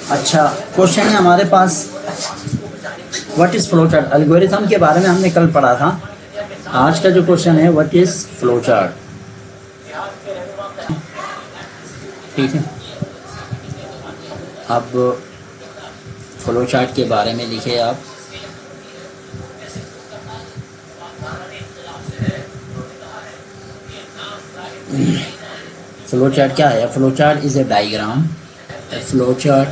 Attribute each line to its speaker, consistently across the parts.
Speaker 1: اچھا کوشچن ہے ہمارے پاس، what is flow chart? Algorithm کے بارے میں ہم نے کل پڑھا تھا. آج کا جو کوشچن ہے واٹ از فلو چارٹ. ٹھیک ہے، اب فلو چارٹ کے بارے میں لکھے آپ. فلو چارٹ کیا ہے؟ Flow chart is a diagram. Flow chart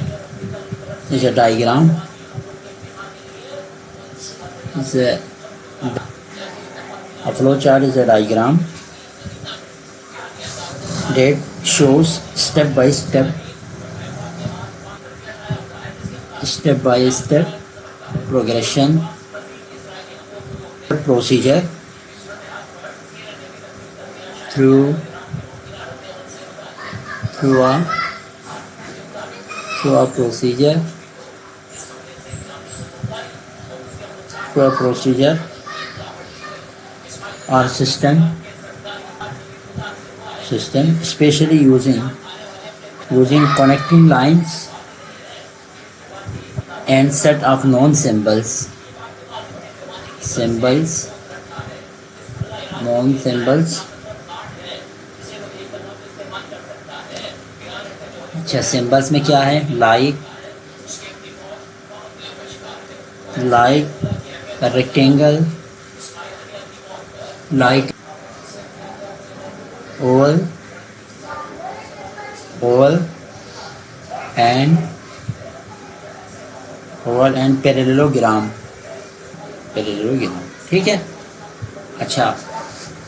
Speaker 1: is a diagram A flow chart is a diagram that shows step by step progression, procedure through a procedure or system, especially using connecting lines and set of known symbols. اچھا symbols میں کیا ہے؟ Like rectangle, like oval and parallelogram. ٹھیک ہے. اچھا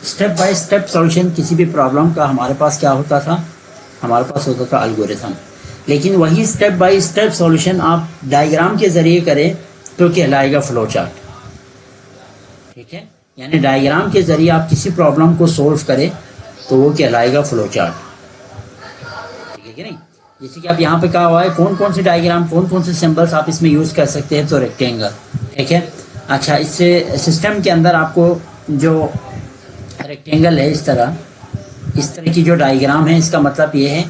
Speaker 1: step by step solution کسی بھی problem کا ہمارے پاس کیا ہوتا تھا؟ ہمارے پاس ہوتا تھا الگوریتھم. لیکن وہی اسٹیپ بائی اسٹیپ سولوشن آپ ڈائیگرام کے ذریعے کریں تو کہلائے گا فلو چارٹ. ٹھیک ہے، یعنی ڈائیگرام کے ذریعے آپ کسی پرابلم کو سولو کریں تو وہ کہلائے گا فلو چارٹ. ٹھیک ہے کہ نہیں؟ جیسے کہ اب یہاں پہ کہا ہوا ہے کون کون سے ڈائیگرام، کون سے سمبلس آپ اس میں یوز کر سکتے ہیں، تو ریکٹینگل. ٹھیک ہے. اچھا اس سے سسٹم کے اندر آپ کو جو ریکٹینگل ہے اس طرح کی جو ڈائیگرام ہے، اس کا مطلب یہ ہے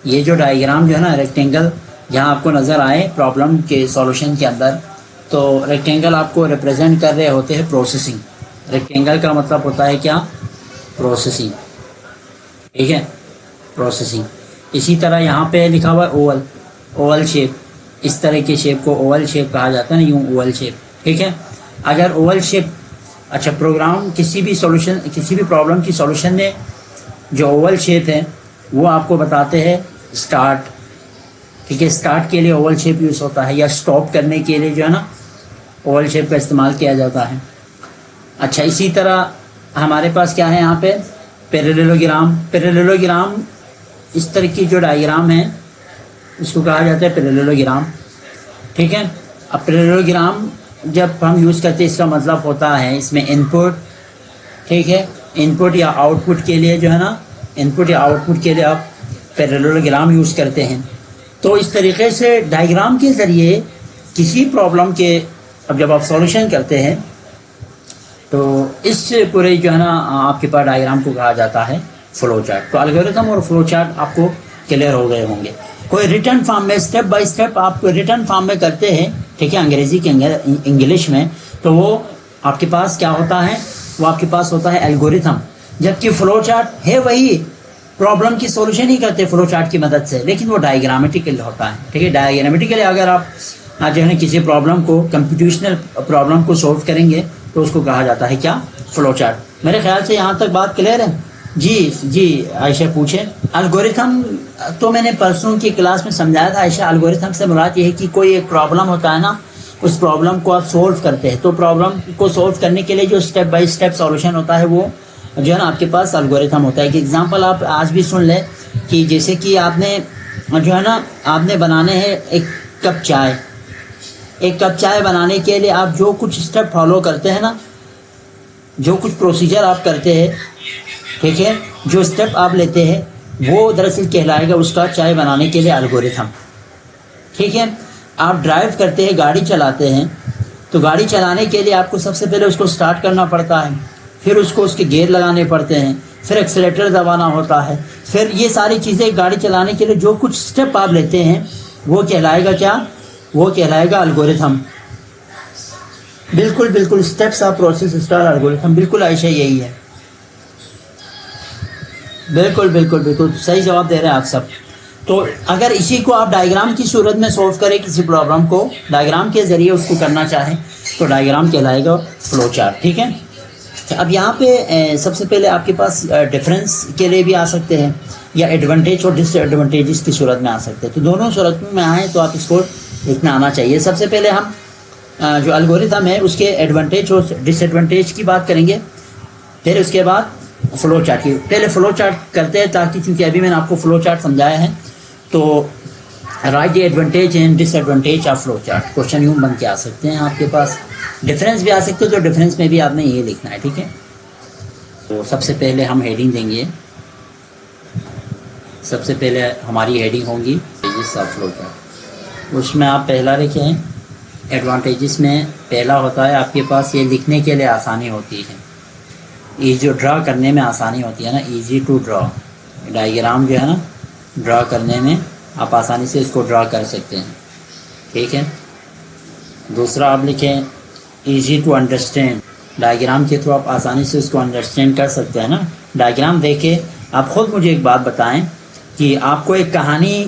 Speaker 1: یہ جو ڈائیگرام جو ہے نا ریکٹینگل جہاں آپ کو نظر آئے پرابلم کے سولوشن کے اندر، تو ریکٹینگل آپ کو ریپرزینٹ کر رہے ہوتے ہیں پروسیسنگ. ریکٹینگل کا مطلب ہوتا ہے کیا؟ پروسیسنگ. ٹھیک ہے، پروسیسنگ. اسی طرح یہاں پہ لکھا ہوا ہے اوول شیپ. اس طرح کے شیپ کو اوول شیپ کہا جاتا ہے نا، یوں اوول شیپ. ٹھیک ہے. اگر اوول شیپ اچھا پروگرام کسی بھی پرابلم کی سولوشن میں جو اوول شیپ ہے وہ آپ کو بتاتے ہیں اسٹارٹ. ٹھیک ہے، اسٹارٹ کے لیے اوول شیپ یوز ہوتا ہے، یا اسٹاپ کرنے کے لیے جو ہے نا اوول شیپ کا استعمال کیا جاتا ہے. اچھا اسی طرح ہمارے پاس کیا ہے یہاں پہ؟ پیرالوگرام. اس طرح کی جو ڈائیگرام ہے اس کو کہا جاتا ہے پیرالوگرام. ٹھیک ہے. اب پیرالوگرام جب ہم یوز کرتے ہیں اس کا مطلب ہوتا ہے اس میں ان پٹ. ٹھیک ہے، ان پٹ یا آؤٹ پٹ کے لیے جو ہے نا ان پٹ یا آؤٹ پٹ کے لیے آپ پیرالوگرام یوز کرتے ہیں. تو اس طریقے سے ڈائیگرام کے ذریعے کسی پرابلم کے اب جب آپ سولوشن کرتے ہیں تو اس پورے جو ہے نا آپ کے پاس ڈائیگرام کو کہا جاتا ہے فلو چارٹ. تو الگوریتھم اور فلو چارٹ آپ کو کلیئر ہو گئے ہوں گے. کوئی ریٹن فارم میں اسٹیپ بائی اسٹیپ آپ ریٹن فارم میں کرتے ہیں، ٹھیک ہے، انگریزی کے انگلش میں، تو وہ آپ کے پاس کیا ہوتا ہے؟ وہ آپ کے پاس ہوتا ہے الگوریتھم. جبکہ فلو چارٹ ہے وہی پرابلم کی سولوشن ہی کرتے ہیں فلو چارٹ کی مدد سے، لیکن وہ ڈائیگرامیٹیکل ہوتا ہے. ٹھیک ہے، ڈائیگرامیٹیکلی اگر آپ جو ہے نا کسی پرابلم کو کمپیوٹیشنل پرابلم کو سولو کریں گے تو اس کو کہا جاتا ہے کیا؟ Flow chart. میرے خیال سے یہاں تک بات کلیئر ہے. جی عائشہ پوچھیں. الگوریتھم تو میں نے پرسوں کی کلاس میں سمجھایا تھا عائشہ. الگوریتھم سے مراد یہ ہے کہ کوئی ایک پرابلم ہوتا ہے نا، اس پرابلم کو آپ سولو کرتے ہیں، تو پرابلم کو سولو کرنے کے لیے جو اسٹیپ بائی اسٹیپ سولوشن ہوتا ہے وہ جو ہے نا آپ کے پاس الگوریتھم ہوتا ہے. ایک ایگزامپل آپ آج بھی سن لیں کہ جیسے کہ آپ نے جو ہے نا آپ نے بنانے ہیں ایک کپ چائے بنانے کے لیے آپ جو کچھ اسٹیپ فالو کرتے ہیں نا، جو کچھ پروسیجر آپ کرتے ہیں، ٹھیک ہے، جو اسٹیپ آپ لیتے ہیں وہ دراصل کہلائے گا اس کا چائے بنانے کے لیے الگوریتھم. ٹھیک ہے. آپ ڈرائیو کرتے ہیں، گاڑی چلاتے ہیں، تو گاڑی چلانے کے لیے آپ کو سب سے پہلے اس کو سٹارٹ کرنا پڑتا ہے، پھر اس کو اس کے گیئر لگانے پڑتے ہیں، پھر ایکسیلیٹر دبانا ہوتا ہے، پھر یہ ساری چیزیں گاڑی چلانے کے لیے جو کچھ اسٹیپ آپ لیتے ہیں وہ کہلائے گا کیا؟ وہ کہلائے گا الگورتھم. بالکل بالکل steps of process star algorithm, بالکل عائشہ یہی ہے. بالکل بالکل بالکل صحیح جواب دے رہے ہیں آپ سب. تو اگر اسی کو آپ ڈائیگرام کی صورت میں سولو کریں، کسی پرابلم کو ڈائیگرام کے ذریعے اس کو کرنا چاہیں تو ڈائیگرام کہلائے گا فلو چارٹ. ٹھیک ہے. اب یہاں پہ سب سے پہلے آپ کے پاس ڈفرینس کے لیے بھی آ سکتے ہیں یا ایڈوانٹیج اور ڈس ایڈوانٹیجز کی صورت میں آ سکتے ہیں. تو دونوں صورتوں میں آئیں تو آپ اس کو لکھنا آنا چاہیے. سب سے پہلے ہم جو الگورتھم ہے اس کے ایڈوانٹیج اور ڈس ایڈوانٹیج کی بات کریں گے، پھر اس کے بعد فلو چارٹ کی. پہلے فلو چارٹ کرتے ہیں تاکہ چونکہ ابھی میں نے آپ کو فلو چارٹ سمجھایا ہے. تو write the advantage and disadvantage of flow chart question یوں بن کے آ سکتے ہیں آپ کے پاس. ڈفرینس بھی آ سکتے ہیں، تو ڈفرینس میں بھی آپ نے یہ لکھنا ہے. ٹھیک ہے. تو سب سے پہلے ہم ہیڈنگ دیں گے. سب سے پہلے ہماری ہیڈنگ ہوں گی فلو چارٹ. اس میں آپ پہلا لکھیں. ایڈوانٹیجز میں پہلا ہوتا ہے آپ کے پاس یہ لکھنے کے لیے آسانی ہوتی ہے، جو ڈرا کرنے میں آسانی ہوتی ہے نا، ایزی ٹو ڈرا. ڈائیگرام جو ہے نا ڈرا کرنے میں آپ آسانی سے اس کو ڈرا کر سکتے ہیں. ٹھیک ہے. دوسرا آپ لکھیں ایزی ٹو انڈرسٹینڈ. ڈائیگرام کے تھرو آپ آسانی سے اس کو انڈرسٹینڈ کر سکتے ہیں نا. ڈائیگرام دیکھیں. آپ خود مجھے ایک بات بتائیں کہ آپ کو ایک کہانی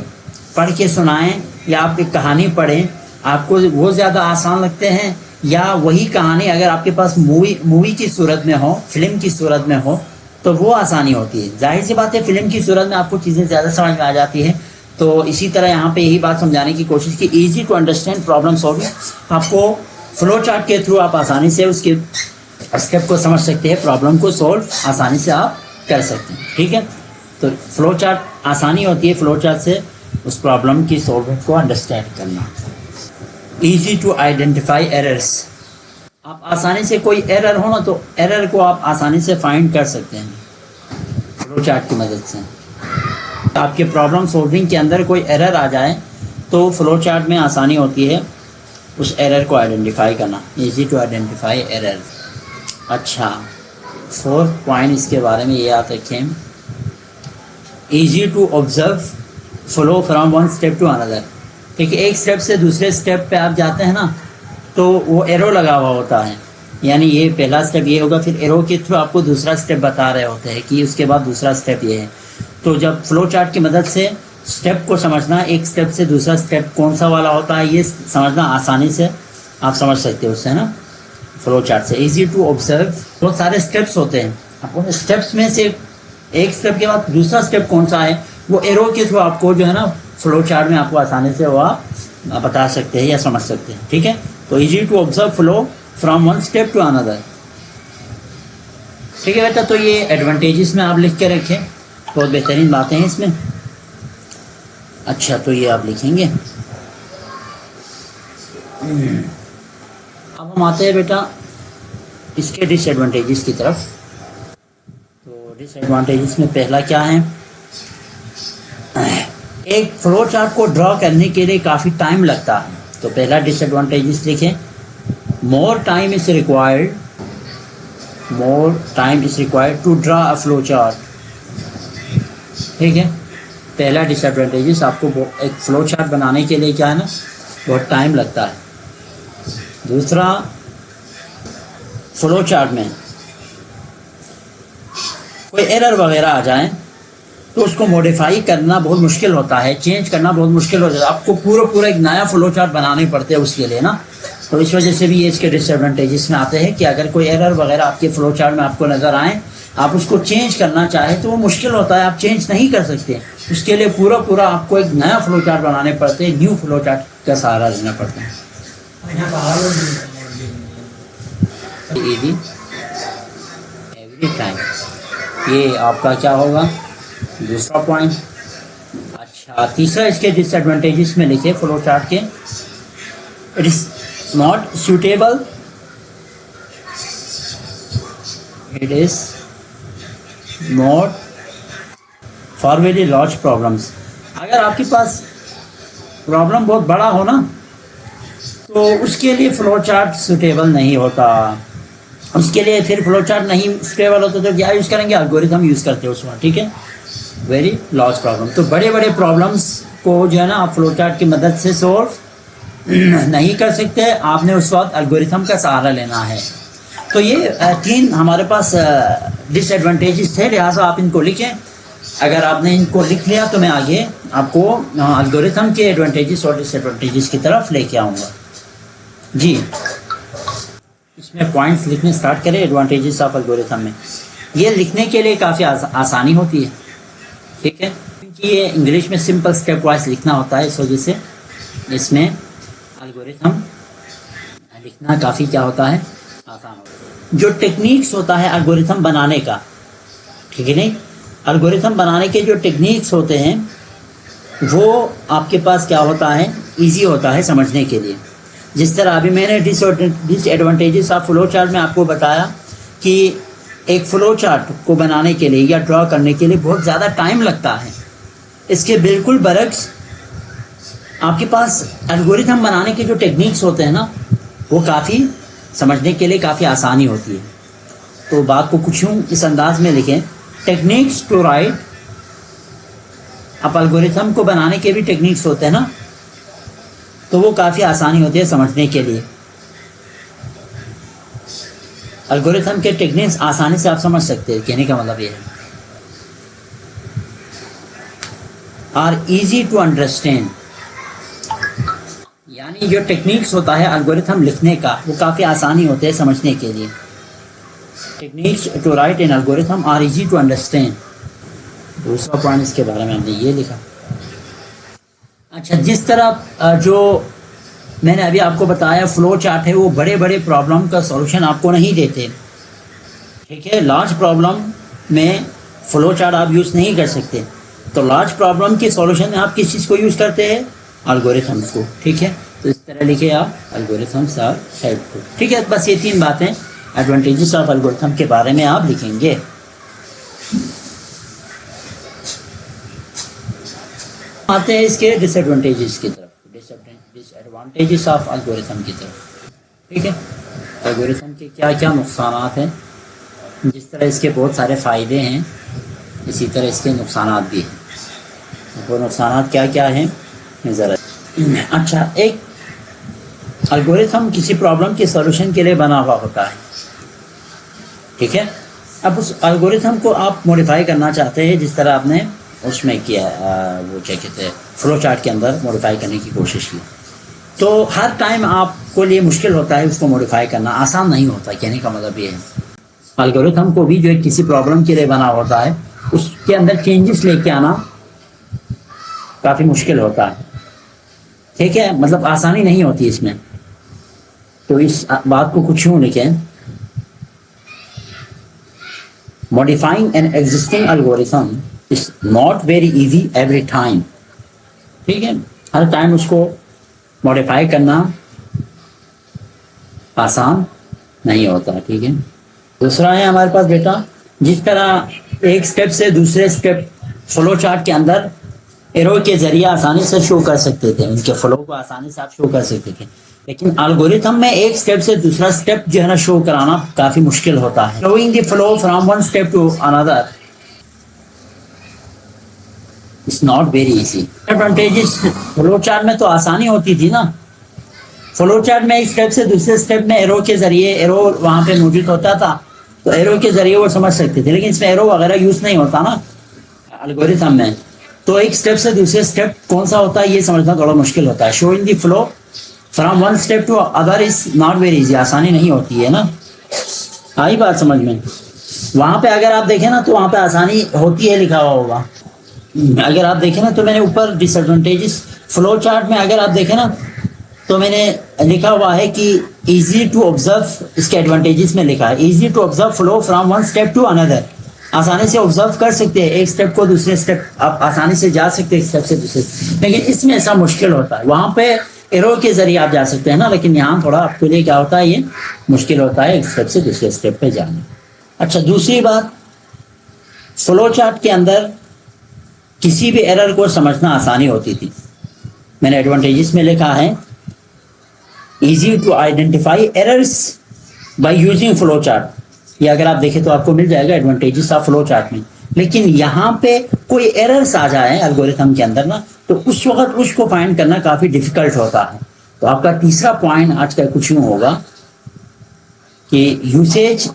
Speaker 1: پڑھ کے سنائیں یا آپ ایک کہانی پڑھیں، آپ کو وہ زیادہ آسان لگتے ہیں یا وہی کہانی اگر آپ کے پاس مووی کی صورت میں ہو، فلم کی صورت میں ہو تو وہ آسانی ہوتی ہے. ظاہر سی بات ہے فلم کی صورت میں آپ کو چیزیں زیادہ سمجھ میں آ جاتی ہیں. تو اسی طرح یہاں پہ یہی بات سمجھانے کی کوشش کی، easy to understand problem solving. آپ کو فلو چارٹ کے تھرو آپ آسانی سے اس کے اسٹیپ کو سمجھ سکتے ہیں، پرابلم کو سولو آسانی سے آپ کر سکتے ہیں. ٹھیک ہے. تو فلو چارٹ آسانی ہوتی ہے فلو چارٹ سے اس پرابلم کی سولومنٹ کو انڈرسٹینڈ کرنا. Easy to identify errors. آپ آسانی سے کوئی ایرر ہو نا تو ایرر کو آپ آسانی سے فائنڈ کر سکتے ہیں فلو چارٹ کی مدد سے. آپ کے پرابلم سولونگ کے اندر کوئی ایرر آ جائے تو فلو چارٹ میں آسانی ہوتی ہے اس ایرر کو آئیڈینٹیفائی کرنا. Easy to identify error. اچھا، فورتھ پوائنٹ اس کے بارے میں یہ یاد رکھیں، easy to observe flow from one step to another. کیونکہ ایک اسٹیپ سے دوسرے اسٹیپ پہ آپ جاتے ہیں نا تو وہ ایرو لگا ہوا ہوتا ہے، یعنی یہ پہلا اسٹیپ یہ ہوگا، پھر ایرو کے تھرو آپ کو دوسرا اسٹیپ بتا رہے ہوتے ہیں کہ اس کے بعد دوسرا اسٹیپ یہ ہے. تو جب فلو چارٹ کی مدد سے اسٹیپ کو سمجھنا، ایک اسٹیپ سے دوسرا اسٹیپ کون سا والا ہوتا ہے یہ سمجھنا آسانی سے آپ سمجھ سکتے ہو اس سے نا فلو چارٹ سے. Easy to observe. بہت سارے اسٹیپس ہوتے ہیں، آپ کو اسٹیپس میں سے ایک اسٹیپ کے بعد دوسرا اسٹیپ کون سا ہے وہ ایرو کے تھرو آپ کو جو ہے نا فلو چارٹ میں آپ کو آسانی سے وہ آپ بتا سکتے ہیں یا سمجھ سکتے ہیں. ٹھیک ہے. تو easy to observe flow from one step to another. ٹھیک ہے بیٹا. تو یہ ایڈوانٹیجز میں آپ لکھ کے رکھیں، بہت بہترین باتیں ہیں اس میں. اچھا، تو یہ آپ لکھیں گے. اب ہم آتے ہیں بیٹا اس کے ڈس ایڈوانٹیجز کی طرف. تو ڈس ایڈوانٹیجز میں پہلا کیا ہے، ایک فلو چارٹ کو ڈرا کرنے کے لیے کافی ٹائم لگتا ہے. تو پہلا ڈس ایڈوانٹیجز لکھیں، more time is required to draw a flow chart. ٹھیک ہے. پہلا ڈس ایڈوانٹیجز آپ کو ایک فلو چارٹ بنانے کے لیے کیا ہے نا بہت ٹائم لگتا ہے. دوسرا، فلو چارٹ میں کوئی ایرر وغیرہ آ جائیں تو اس کو موڈیفائی کرنا بہت مشکل ہوتا ہے، چینج کرنا بہت مشکل ہوتا ہے. آپ کو پورا ایک نیا فلو چارٹ بنانے پڑتے ہیں اس کے لیے نا. تو اس وجہ سے بھی یہ اس کے ڈس ایڈوانٹیجز میں آتے ہیں کہ اگر کوئی ایرر وغیرہ آپ کے فلو چارٹ میں آپ کو نظر آئیں، آپ اس کو چینج کرنا چاہیں تو وہ مشکل ہوتا ہے، آپ چینج نہیں کر سکتے. اس کے لیے پورا آپ کو ایک نیا فلو چارٹ بنانے پڑتے ہیں، نیو فلو چارٹ کا سہارا لینا پڑتا ہے. ایوری ٹائم یہ آپ کا کیا ہوگا دوسرا پوائنٹ. اچھا، تیسرا اس کے ڈس ایڈوانٹیجز میں لکھے فلو چارٹ کے، it is not suitable for very large problems. اگر آپ کے پاس پرابلم بہت بڑا ہو نا تو اس کے لیے فلو چارٹ سوٹیبل نہیں ہوتا. اس کے لیے پھر فلو چارٹ نہیں اسٹیبل ہوتا تو کیا یوز کریں گے؟ الگوریتھم یوز کرتے ہیں اس وقت. ٹھیک ہے، ویری لارج پرابلم. تو بڑے بڑے پرابلمس کو جو ہے نا آپ فلو چارٹ کی مدد سے سولو نہیں کر سکتے، آپ نے اس وقت الگوریتھم کا سہارا لینا ہے. تو یہ 3 ہمارے پاس ڈس ایڈوانٹیجز تھے، لہٰذا آپ ان کو لکھیں. اگر آپ نے ان کو لکھ لیا تو میں آگے آپ کو الگوریتھم کے ایڈوانٹیجز اور ڈس ایڈوانٹیجز کی طرف لے کے آؤں گا. جی، اس میں پوائنٹس لکھنے اسٹارٹ کریں ایڈوانٹیجز آف الگوریتھم میں. یہ لکھنے کے لیے کافی آسانی ہوتی ہے. ٹھیک ہے، کیونکہ یہ انگلش میں سمپل اسٹیپ وائز لکھنا ہوتا ہے، اس وجہ سے اس میں الگوریتھم لکھنا کافی کیا ہوتا ہے، آسان ہوتا ہے. جو ٹیکنیکس ہوتا ہے الگوریتھم بنانے کا، ٹھیک ہے نہیں، الگوریتھم بنانے کے جو ٹیکنیکس ہوتے ہیں وہ آپ کے پاس کیا ہوتا ہے، ایزی ہوتا ہے سمجھنے کے لیے. جس طرح ابھی میں نے ڈس ایڈوانٹیجز آف فلو چارٹ میں آپ کو بتایا کہ ایک فلو چارٹ کو بنانے کے لیے یا ڈرا کرنے کے لیے بہت زیادہ ٹائم لگتا ہے. اس کے بالکل برعکس آپ کے پاس الگوریتھم بنانے کے جو ٹیکنیکس ہوتے ہیں نا وہ کافی سمجھنے کے لیے کافی آسانی ہوتی ہے. تو بات کو کچھ یوں اس انداز میں لکھیں، ٹیکنیکس ٹو رائٹ. اب الگوریتھم کو بنانے کے بھی ٹیکنیکس ہوتے ہیں نا، تو وہ کافی آسانی ہوتی ہے سمجھنے کے لیے. الگوریتھم کے ٹیکنیکس آسانی سے آپ سمجھ سکتے ہیں، کہنے کا مطلب یہ ہے آر ایزی ٹو انڈرسٹینڈ. یعنی جو ٹیکنیکس ہوتا ہے الگوریتھم لکھنے کا وہ کافی آسانی ہوتے ہیں سمجھنے کے لیے. Techniques to write an algorithm are easy to understand. دوسرا پوائنٹ اس کے بارے میں ہم نے یہ لکھا. اچھا، جس طرح جو میں نے ابھی آپ کو بتایا فلو چارٹ ہے وہ بڑے بڑے پرابلم کا سولوشن آپ کو نہیں دیتے. ٹھیک ہے، لارج پرابلم میں فلو چارٹ آپ یوز نہیں کر سکتے. تو لارج پرابلم کے سولوشن میں آپ کس چیز کو یوز کرتے ہیں؟ الگوریتھمس کو. ٹھیک ہے، تو اس طرح لکھے آپ الگوریتھمس آر ہیلپ فل. ٹھیک ہے، بس یہ 3 باتیں ایڈوانٹیجز آف الگوریتھم کے بارے میں آپ لکھیں گے. آتے ہیں اس کے ڈس ایڈوانٹیجز کی طرف، ڈس ایڈوانٹیجز آف الگوریتھم کی طرف. ٹھیک ہے، الگوریتھم کے کیا کیا نقصانات ہیں. جس طرح اس کے بہت سارے فائدے ہیں اسی طرح اس کے نقصانات بھی ہیں. وہ نقصانات کیا کیا ہیں ذرا. اچھا، ایک الگوریتھم کسی پرابلم کے سولوشن کے لیے بنا ہوا ہوتا ہے. ٹھیک ہے، اب اس الگوریتھم کو آپ موڈیفائی کرنا چاہتے ہیں جس طرح آپ نے اس میں کیا وہ کیا کہتے ہیں فلو چارٹ کے اندر موڈیفائی کرنے کی کوشش کی. تو ہر ٹائم آپ کو لیے مشکل ہوتا ہے اس کو موڈیفائی کرنا، آسان نہیں ہوتا. کہنے کا مطلب یہ ہے الگوریتھم کو بھی جو کسی پرابلم کے لیے بنا ہوتا ہے اس کے اندر چینجز لے کے آنا کافی مشکل ہوتا ہے. ٹھیک ہے، مطلب آسانی نہیں ہوتی اس میں. تو اس بات کو کچھ یوں لکھیں، modifying an existing algorithm is not very easy every time. ٹھیک ہے، ہر ٹائم اس کو موڈیفائی کرنا آسان نہیں ہوتا. ٹھیک ہے، دوسرا ہے ہمارے پاس بیٹا، جس طرح ایک سٹیپ سے دوسرے سٹیپ فلو چارٹ کے اندر ایرو کے ذریعے آسانی سے شو کر سکتے تھے، ان کے فلو کو آسانی سے آپ شو کر سکتے تھے. لیکن الگوریتھم میں ایک سٹیپ سے دوسرا سٹیپ جو ہے نا شو کرانا کافی مشکل ہوتا ہے. Showing the flow from one step to another it's not very easy. Advantages flow chart میں تو آسانی ہوتی تھی نا. فلو چارٹ میں ایک سٹیپ سے دوسرے سٹیپ میں ایرو کے ذریعے، ایرو وہاں پہ موجود ہوتا تھا تو ایرو کے ذریعے وہ سمجھ سکتے تھے. لیکن اس میں ایرو وغیرہ یوز نہیں ہوتا نا الگوریتھم میں. تو ایک سٹیپ سے دوسرے سٹیپ کون سا ہوتا ہے یہ سمجھنا تھوڑا مشکل ہوتا ہے. Showing the flow from one step to other is not very easy. آسانی نہیں ہوتی ہے نا. آئی بات سمجھ میں؟ وہاں پہ اگر آپ دیکھیں نا تو وہاں پہ آسانی ہوتی ہے لکھا ہوا ہوگا. اگر آپ دیکھیں نا تو میں نے اوپر ڈس ایڈوانٹیجز فلو چارٹ میں اگر آپ دیکھیں نا تو میں نے لکھا ہوا ہے کہ ایزی ٹو آبزرو. اس کے ایڈوانٹیجز میں لکھا ہے easy to observe flow from one step to another. آسانی سے آبزرو کر سکتے ہیں ایک سٹیپ کو دوسرے سٹیپ، آپ آسانی سے جا سکتے ہیں ایک سٹیپ سے دوسرے. لیکن اس میں ایسا مشکل ہوتا ہے. وہاں پہ ایرو کے ذریعے آپ جا سکتے ہیں نا، لیکن یہاں تھوڑا آپ کے لیے کیا ہوتا ہے، یہ مشکل ہوتا ہے ایک سٹیپ سے دوسرے سٹیپ پہ جانا. اچھا، دوسری بات، فلو چارٹ کے اندر کسی بھی ایرر کو سمجھنا آسانی ہوتی تھی. میں نے ایڈوانٹیجز میں لکھا ہے easy to identify errors by using flow chart. یہ اگر آپ دیکھیں تو آپ کو مل جائے گا ایڈوانٹیجز آف فلو چارٹ میں. لیکن یہاں پہ کوئی ایررس آ جائے الگورتھم کے اندر نا, تو اس وقت اس کو فائنڈ کرنا کافی ڈیفیکلٹ ہوتا ہے. تو آپ کا تیسرا پوائنٹ آج کا کچھ یوں ہوگا کہ usage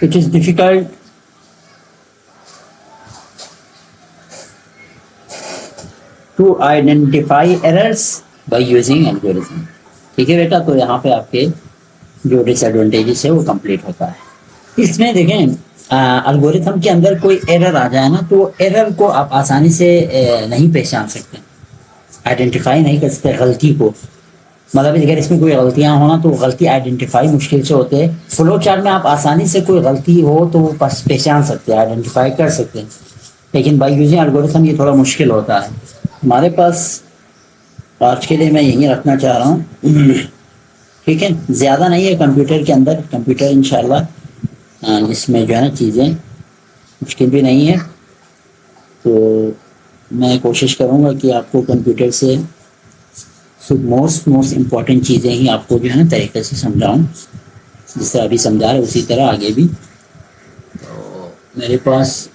Speaker 1: it is difficult to identify errors by using algorithm. ٹھیک ہے بیٹا, تو یہاں پہ آپ کے جو ڈس ایڈوانٹیجز ہے وہ کمپلیٹ ہوتا ہے. اس میں دیکھیں الگورتھم کے اندر کوئی ایرر آ جائے نا, تو ایرر کو آپ آسانی سے نہیں پہچان سکتے, آئیڈینٹیفائی نہیں کر سکتے غلطی کو. مطلب اگر اس میں کوئی غلطیاں ہونا تو غلطی آئیڈینٹیفائی مشکل سے ہوتے ہیں. فلو چارٹ میں آپ آسانی سے کوئی غلطی ہو تو وہ پہچان سکتے ہیں, آئیڈینٹیفائی کر سکتے ہیں. لیکن بائی یوزنگ الگورتھم یہ تھوڑا مشکل ہوتا ہے. ہمارے پاس آج کے لیے میں یہیں رکھنا چاہ رہا ہوں. ٹھیک ہے, زیادہ نہیں ہے کمپیوٹر کے اندر. کمپیوٹر انشاءاللہ اس میں جو ہے نا چیزیں مشکل بھی نہیں ہے. تو میں کوشش کروں گا کہ آپ کو کمپیوٹر سے موسٹ امپورٹنٹ چیزیں ہی آپ کو جو ہے نا طریقے سے سمجھاؤں, جس طرح ابھی سمجھا رہے اسی طرح آگے بھی. تو میرے پاس